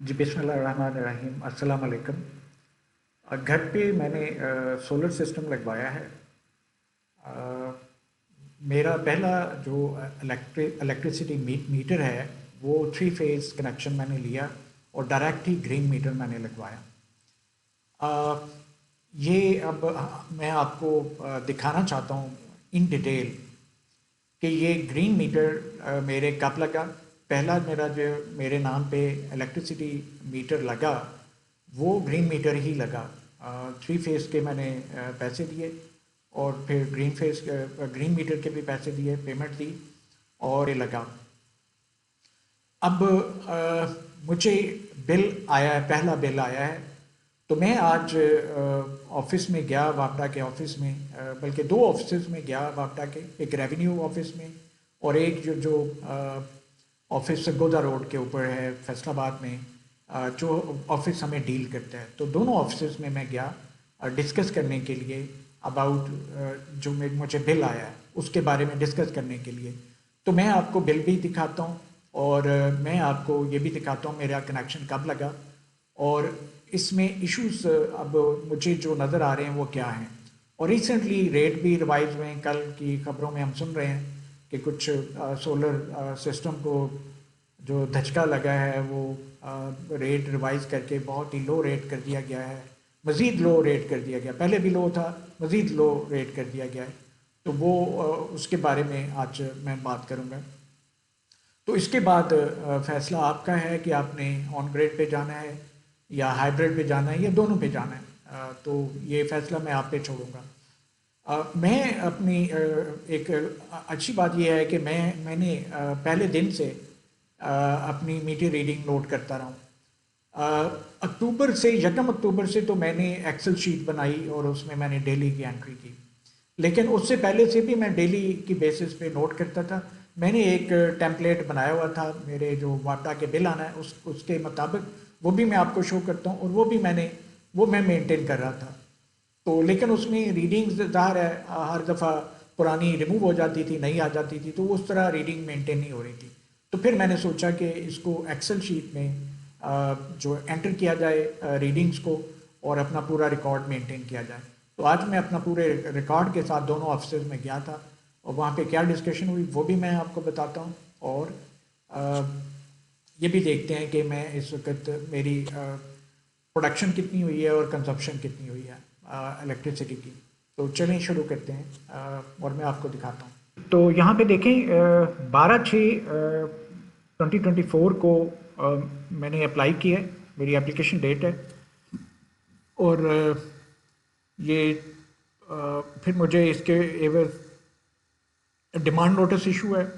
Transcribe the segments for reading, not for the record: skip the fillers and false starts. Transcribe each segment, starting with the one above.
जी बिस्मिल्लाहिर्रहमानिर्रहीम अस्सलाम वालेकुम। घर पे मैंने सोलर सिस्टम लगवाया है। अ, मेरा पहला जो इलेक्ट्रिसिटी मीटर है वो थ्री फेज़ कनेक्शन मैंने लिया और डायरेक्ट ही ग्रीन मीटर मैंने लगवाया। अ, ये अब मैं आपको दिखाना चाहता हूँ इन डिटेल कि ये ग्रीन मीटर मेरे कब लगा। पहला मेरा जो मेरे नाम पे इलेक्ट्रिसिटी मीटर लगा वो ग्रीन मीटर ही लगा। थ्री फेज़ के मैंने पैसे दिए और फिर ग्रीन मीटर के भी पैसे दिए, पेमेंट दी और ये लगा। अब मुझे बिल आया है, पहला बिल आया है। तो मैं आज ऑफिस में गया, वापडा के ऑफिस में, बल्कि दो ऑफिस में गया वापडा के, एक रेवेन्यू ऑफिस में और एक जो ऑफिस सरगोदा रोड के ऊपर है फैसलाबाद में, जो ऑफिस हमें डील करता है। तो दोनों ऑफिस में मैं गया डिस्कस करने के लिए अबाउट जो मुझे बिल आया है उसके बारे में डिस्कस करने के लिए। तो मैं आपको बिल भी दिखाता हूँ और मैं आपको ये भी दिखाता हूँ मेरा कनेक्शन कब लगा और इसमें इश्यूज अब मुझे जो नज़र आ रहे हैं वो क्या हैं। और रिसेंटली रेट भी रिवाइज हुए हैं, कल की खबरों में हम सुन रहे हैं कि कुछ सोलर सिस्टम को जो धचका लगा है वो रेट रिवाइज करके बहुत ही लो रेट कर दिया गया है, मज़ीद लो रेट कर दिया गया, पहले भी लो था, मज़ीद लो रेट कर दिया गया है। तो वो उसके बारे में आज मैं बात करूँगा। तो इसके बाद फैसला आपका है कि आपने ऑन ग्रिड पे जाना है या हाइब्रिड पे जाना है या दोनों पे जाना है। तो ये फैसला मैं आप पे छोड़ूंगा। मैं अपनी एक अच्छी बात यह है कि मैंने पहले दिन से अपनी मीटर रीडिंग नोट करता रहा हूँ। अक्टूबर से, 1 अक्टूबर से तो मैंने एक्सेल शीट बनाई और उसमें मैंने डेली की एंट्री की। लेकिन उससे पहले से भी मैं डेली की बेसिस पे नोट करता था। मैंने एक टेम्पलेट बनाया हुआ था, मेरे जो वाटा के बिल आना है उसके मुताबिक, वो भी मैं आपको शो करता हूँ और वो मैं मेंटेन कर रहा था। तो लेकिन उसमें रीडिंग्स ज़ाहिर है हर दफ़ा पुरानी रिमूव हो जाती थी, नई आ जाती थी, तो उस तरह रीडिंग मेंटेन नहीं हो रही थी। तो फिर मैंने सोचा कि इसको एक्सेल शीट में जो एंटर किया जाए रीडिंग्स को और अपना पूरा रिकॉर्ड मेंटेन किया जाए। तो आज मैं अपना पूरे रिकॉर्ड के साथ दोनों ऑफिस में गया था और वहाँ पे क्या डिस्कशन हुई वो भी मैं आपको बताता हूँ। और अ, ये भी देखते हैं कि मैं इस वक्त मेरी प्रोडक्शन कितनी हुई है और कंजप्शन कितनी हुई है इलेक्ट्रिसिटी की। तो चलिए शुरू करते हैं और मैं आपको दिखाता हूँ। तो यहाँ पे देखें 12/6/2024 को मैंने अप्लाई किया है, मेरी एप्लीकेशन डेट है। और ये फिर मुझे इसके एवज डिमांड नोटिस इशू है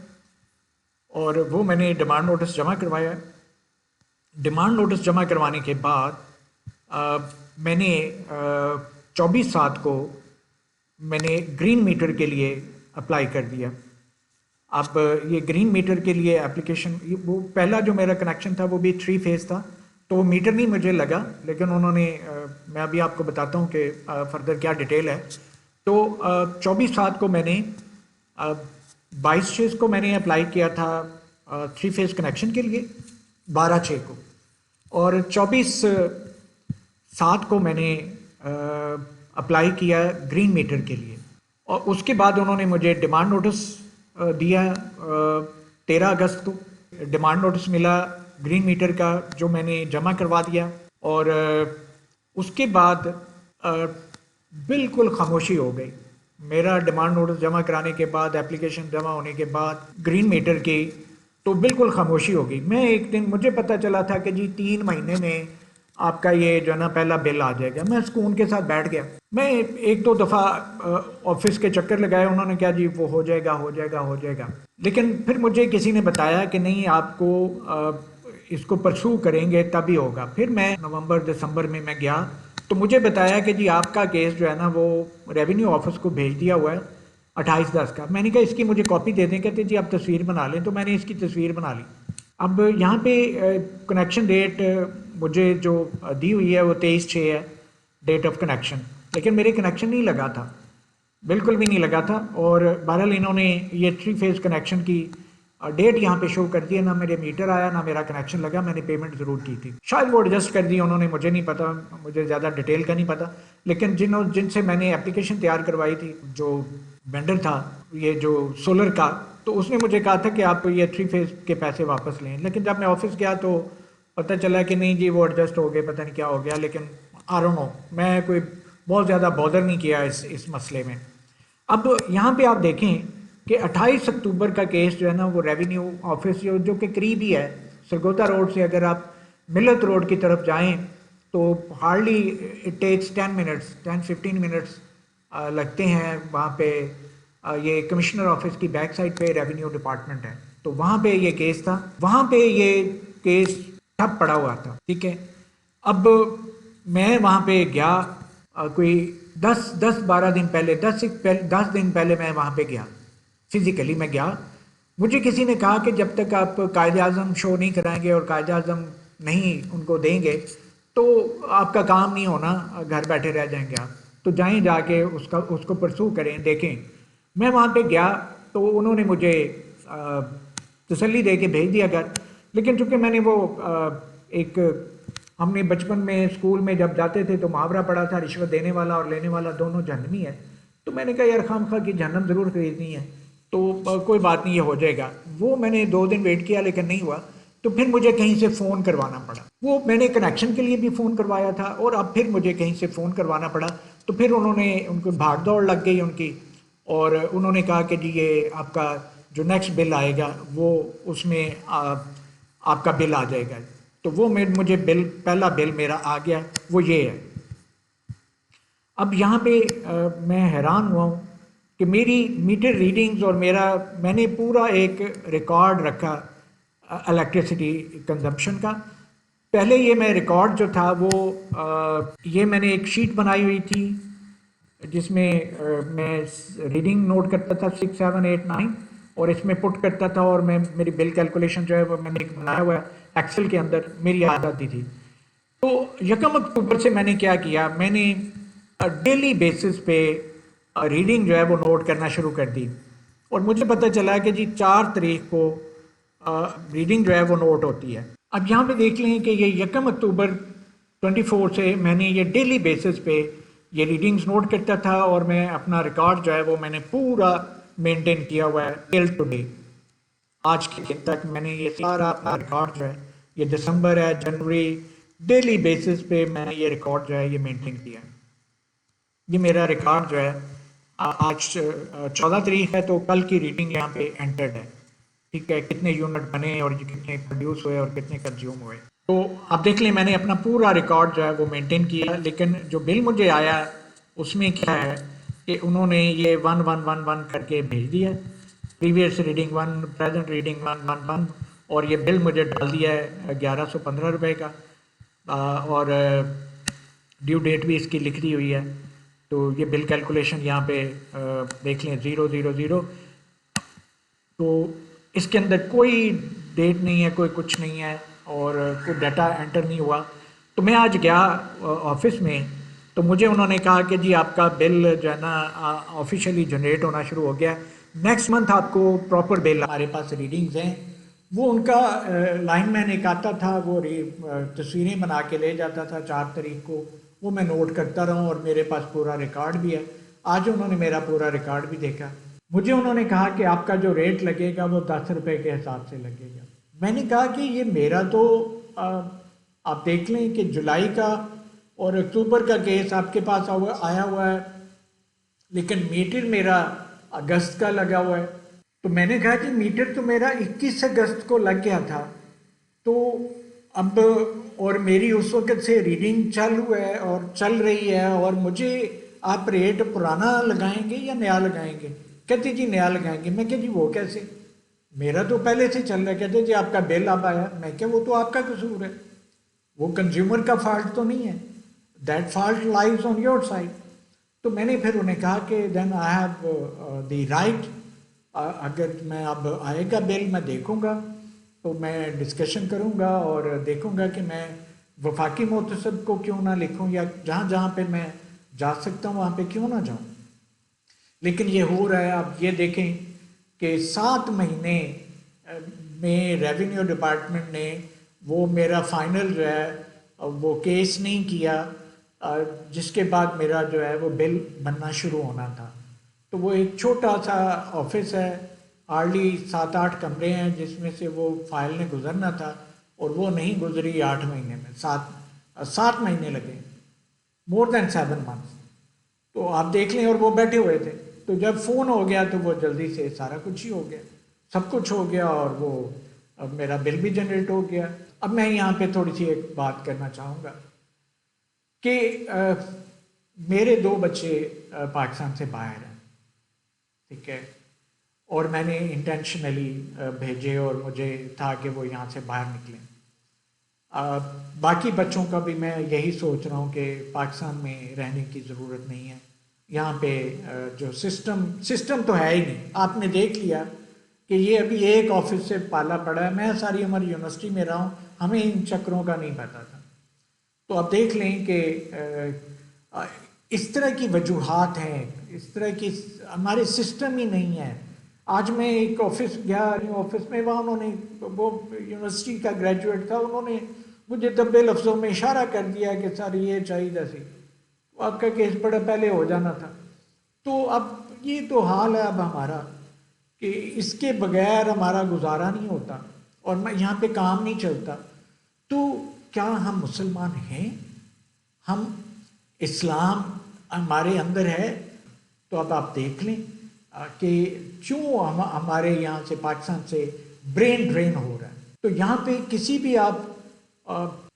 और वो मैंने डिमांड नोटिस जमा करवाया है। डिमांड नोटिस जमा करवाने के बाद मैंने 24/7 को मैंने ग्रीन मीटर के लिए अप्लाई कर दिया। अब ये ग्रीन मीटर के लिए एप्लीकेशन, वो पहला जो मेरा कनेक्शन था वो भी थ्री फेज़ था, तो वो मीटर नहीं मुझे लगा। लेकिन उन्होंने मैं अभी आपको बताता हूँ कि फर्दर क्या डिटेल है। तो 24/7 को मैंने 22/6 को मैंने अप्लाई किया था थ्री फेज़ कनेक्शन के लिए, 12/6 को। और 24/7 को मैंने अप्लाई किया ग्रीन मीटर के लिए। और उसके बाद उन्होंने मुझे डिमांड नोटिस दिया 13 अगस्त को। डिमांड नोटिस मिला ग्रीन मीटर का जो मैंने जमा करवा दिया। और उसके बाद अ, बिल्कुल खामोशी हो गई। मेरा डिमांड नोटिस जमा कराने के बाद, एप्लीकेशन जमा होने के बाद ग्रीन मीटर की, तो बिल्कुल खामोशी हो गई। मैं एक दिन, मुझे पता चला था कि जी 3 महीने में आपका ये जो है ना पहला बिल आ जाएगा। मैं सुकून के साथ बैठ गया। मैं एक दो दफ़ा ऑफिस के चक्कर लगाए, उन्होंने कहा जी वो हो जाएगा हो जाएगा हो जाएगा। लेकिन फिर मुझे किसी ने बताया कि नहीं, आपको इसको परसू करेंगे तभी होगा। फिर मैं नवंबर दिसंबर में मैं गया तो मुझे बताया कि जी आपका केस जो है ना वो रेवेन्यू ऑफिस को भेज दिया हुआ है 28/10 का। मैंने कहा इसकी मुझे कॉपी दे दें। कहते जी आप तस्वीर बना लें। तो मैंने इसकी तस्वीर बना ली। अब यहाँ पे कनेक्शन डेट मुझे जो दी हुई है वो 23/6 है, डेट ऑफ कनेक्शन। लेकिन मेरे कनेक्शन नहीं लगा था, बिल्कुल भी नहीं लगा था। और बहरहाल इन्होंने ये थ्री फेज़ कनेक्शन की डेट यहाँ पे शो कर दिया, ना मेरे मीटर आया ना मेरा कनेक्शन लगा, मैंने पेमेंट ज़रूर की थी। शायद वो एडजस्ट कर दी उन्होंने, मुझे नहीं पता, मुझे ज़्यादा डिटेल का नहीं पता। लेकिन जिनसे मैंने एप्लीकेशन तैयार करवाई थी, जो वेंडर था ये जो सोलर का, तो उसने मुझे कहा था कि आप ये 3 फेज़ के पैसे वापस लें। लेकिन जब मैं ऑफिस गया तो पता चला कि नहीं जी वो एडजस्ट हो गए, पता नहीं क्या हो गया। लेकिन आई डोंट नो, मैं कोई बहुत ज़्यादा बॉदर नहीं किया इस मसले में। अब यहाँ पे आप देखें कि 28 अक्टूबर का केस जो है ना, वो रेवेन्यू ऑफिस जो कि करीब ही है, सरगोदा रोड से अगर आप मिलत रोड की तरफ जाएं तो hardly it takes 10 minutes 10-15 minutes लगते हैं वहाँ पे। ये कमिश्नर ऑफिस की बैक साइड पे रेवेन्यू डिपार्टमेंट है, तो वहाँ पे ये केस था, वहाँ पे ये केस ठप पड़ा हुआ था, ठीक है। अब मैं वहाँ पे गया, कोई 10-12 दिन पहले, 10 दिन पहले मैं वहाँ पे गया, फिजिकली मैं गया। मुझे किसी ने कहा कि जब तक आप कायदे आज़म शो नहीं कराएंगे और कायदे आज़म नहीं उनको देंगे तो आपका काम नहीं होना, घर बैठे रह जाएंगे आप, तो जाएं जाके उसको परसू करें, देखें। मैं वहाँ पे गया तो उन्होंने मुझे तसल्ली दे के भेज दिया घर। लेकिन चूंकि मैंने वो एक, हमने बचपन में स्कूल में जब जाते थे तो मुहावरा पढ़ा था, रिश्वत देने वाला और लेने वाला दोनों जहन्नमी है। तो मैंने कहा यार खामखा की जहन्नम ज़रूर खरीदनी है, तो कोई बात नहीं, ये हो जाएगा। वो मैंने 2 दिन वेट किया लेकिन नहीं हुआ, तो फिर मुझे कहीं से फ़ोन करवाना पड़ा। वो मैंने कनेक्शन के लिए भी फ़ोन करवाया था और अब फिर मुझे कहीं से फ़ोन करवाना पड़ा। तो फिर उनको भाग दौड़ लग गई उनकी, और उन्होंने कहा कि जी ये आपका जो नेक्स्ट बिल आएगा वो उसमें आपका बिल आ जाएगा। तो वो मुझे पहला बिल मेरा आ गया, वो ये है। अब यहाँ पे मैं हैरान हुआ हूँ कि मेरी मीटर रीडिंग्स और मैंने पूरा एक रिकॉर्ड रखा इलेक्ट्रिसिटी कंजम्पशन का। पहले ये मैं रिकॉर्ड जो था वो ये मैंने एक शीट बनाई हुई थी जिसमें मैं रीडिंग नोट करता था 6, 7, 8, 9, और इसमें पुट करता था, और मेरी बिल कैलकुलेशन जो है वो मैंने एक बनाया हुआ है एक्सेल के अंदर, मेरी आ जाती थी। तो 1 अक्टूबर से मैंने क्या किया, मैंने डेली बेसिस पे रीडिंग जो है वो नोट करना शुरू कर दी। और मुझे पता चला कि जी 4 तारीख को रीडिंग जो है वो नोट होती है। अब यहाँ पे देख लें कि ये 1 अक्टूबर 24 से मैंने ये डेली बेसिस पे ये रीडिंग्स नोट करता था, और मैं अपना रिकॉर्ड जो है वो मैंने पूरा मेंटेन किया हुआ है टिल टुडे। आज के दिन तक मैंने ये सारा अपना रिकॉर्ड जो है, ये दिसंबर है, जनवरी, डेली बेसिस पे मैंने ये रिकॉर्ड जो है ये मेंटेन किया है। ये मेरा रिकॉर्ड जो है आज 14 तारीख है, तो कल की रीडिंग यहाँ पे एंटर्ड है, ठीक है, कितने यूनिट बने और ये कितने प्रोड्यूस हुए और कितने कंज्यूम हुए। तो आप देख लें मैंने अपना पूरा रिकॉर्ड जो है वो मेंटेन किया। लेकिन जो बिल मुझे आया उसमें क्या है कि उन्होंने ये 1111 करके भेज दिया, प्रीवियस रीडिंग 1, प्रेजेंट रीडिंग 111, और ये बिल मुझे डाल दिया है 1115 रुपये का। और ड्यू डेट भी इसकी लिख दी हुई है। तो ये बिल कैलकुलेशन यहाँ पे देख लें 000, तो इसके अंदर कोई डेट नहीं है, कोई कुछ नहीं है, और कोई डाटा एंटर नहीं हुआ। तो मैं आज गया ऑफिस में, तो मुझे उन्होंने कहा कि जी आपका बिल जो है ना ऑफिशियली जनरेट होना शुरू हो गया, नेक्स्ट मंथ आपको प्रॉपर बिल, हमारे पास रीडिंग्स हैं। वो उनका लाइनमैन एक आता था, वो तस्वीरें बना के ले जाता था 4 तारीख को, वो मैं नोट करता रहा और मेरे पास पूरा रिकॉर्ड भी है। आज उन्होंने मेरा पूरा रिकॉर्ड भी देखा। मुझे उन्होंने कहा कि आपका जो रेट लगेगा वो 10 रुपये के हिसाब से लगेगा। मैंने कहा कि ये मेरा तो आप देख लें कि जुलाई का और अक्टूबर का केस आपके पास आया हुआ है, लेकिन मीटर मेरा अगस्त का लगा हुआ है। तो मैंने कहा कि मीटर तो मेरा 21 अगस्त को लग गया था, तो अब और मेरी उस वक़्त से रीडिंग चालू है और चल रही है, और मुझे आप रेट पुराना लगाएंगे या नया लगाएंगे? कहते जी नया लगाएंगे। मैं क्या जी वो कैसे, मेरा तो पहले से चल रहा है। कहते जी आपका बिल अब आया। मैं क्या वो तो आपका कसूर है, वो कंज्यूमर का फॉल्ट तो नहीं है, that fault lies on your side. तो मैंने फिर उन्हें कहा कि then I have the right, अगर मैं अब आएगा बिल मैं देखूंगा तो मैं डिस्कशन करूंगा और देखूंगा कि मैं वफाकी मोहतसब को क्यों ना लिखूं, या जहाँ जहाँ पे मैं जा सकता हूँ वहाँ पे क्यों ना जाऊँ। लेकिन ये हो रहा है। अब ये देखें कि 7 महीने में रेवेन्यू डिपार्टमेंट ने वो मेरा फाइनल जो है वो केस नहीं किया, जिसके बाद मेरा जो है वो बिल बनना शुरू होना था। तो वो एक छोटा सा ऑफिस है, हार्डली 7-8 कमरे हैं, जिसमें से वो फाइल ने गुजरना था और वो नहीं गुजरी 8 महीने में, 7 महीने लगे, मोर देन 7 मंथ्स। तो आप देख लें, और वो बैठे हुए थे। तो जब फ़ोन हो गया तो वो जल्दी से सारा कुछ ही हो गया, सब कुछ हो गया, और वो अब मेरा बिल भी जनरेट हो गया। अब मैं यहाँ पे थोड़ी सी एक बात करना चाहूँगा कि मेरे 2 बच्चे पाकिस्तान से बाहर हैं, ठीक है, और मैंने इंटेंशनली भेजे, और मुझे था कि वो यहाँ से बाहर निकलें। बाकी बच्चों का भी मैं यही सोच रहा हूँ कि पाकिस्तान में रहने की ज़रूरत नहीं है। यहाँ पे जो सिस्टम तो है ही नहीं। आपने देख लिया कि ये अभी एक ऑफिस से पाला पड़ा है। मैं सारी उम्र यूनिवर्सिटी में रहा हूँ, हमें इन चक्रों का नहीं पता था। तो आप देख लें कि इस तरह की वजूहात हैं, इस तरह की हमारे सिस्टम ही नहीं है। आज मैं एक ऑफिस गया, ऑफिस में, वहाँ उन्होंने, वो यूनिवर्सिटी का ग्रेजुएट था, उन्होंने मुझे दब्बे लफ्ज़ों में इशारा कर दिया कि सर ये चाहिए सी, आपका केस बड़ा पहले हो जाना था। तो अब ये तो हाल है अब हमारा कि इसके बगैर हमारा गुजारा नहीं होता, और मैं यहाँ पे काम नहीं चलता। तो क्या हम मुसलमान हैं? हम इस्लाम हमारे अंदर है? तो अब आप देख लें कि क्यों हमारे यहाँ से, पाकिस्तान से ब्रेन ड्रेन हो रहा है। तो यहाँ पे किसी भी आप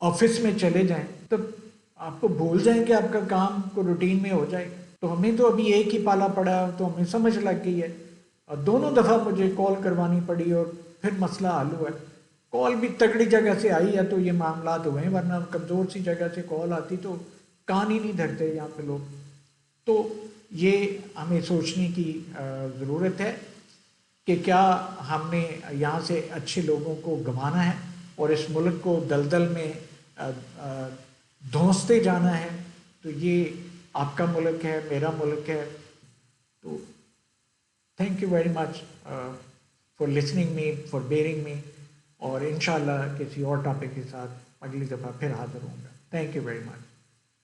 ऑफिस में चले जाएं तो आपको भूल जाएं कि आपका काम को रूटीन में हो जाएगा। तो हमें तो अभी एक ही पाला पड़ा, तो हमें समझ लग गई है, और दोनों दफ़ा मुझे कॉल करवानी पड़ी और फिर मसला हल हुआ है। कॉल भी तगड़ी जगह से आई है तो ये मामला हुए हैं, वरना कमज़ोर सी जगह से कॉल आती तो कान ही नहीं धरते यहाँ पे लोग। तो ये हमें सोचने की ज़रूरत है कि क्या हमने यहाँ से अच्छे लोगों को गंवाना है और इस मुल्क को दलदल में धंसते जाना है। तो ये आपका मुल्क है, मेरा मुल्क है। तो thank you very much for listening me, for bearing me, और इंशाल्लाह किसी और टॉपिक के साथ अगली दफ़ा फिर हाज़िर होऊंगा। Thank you very much.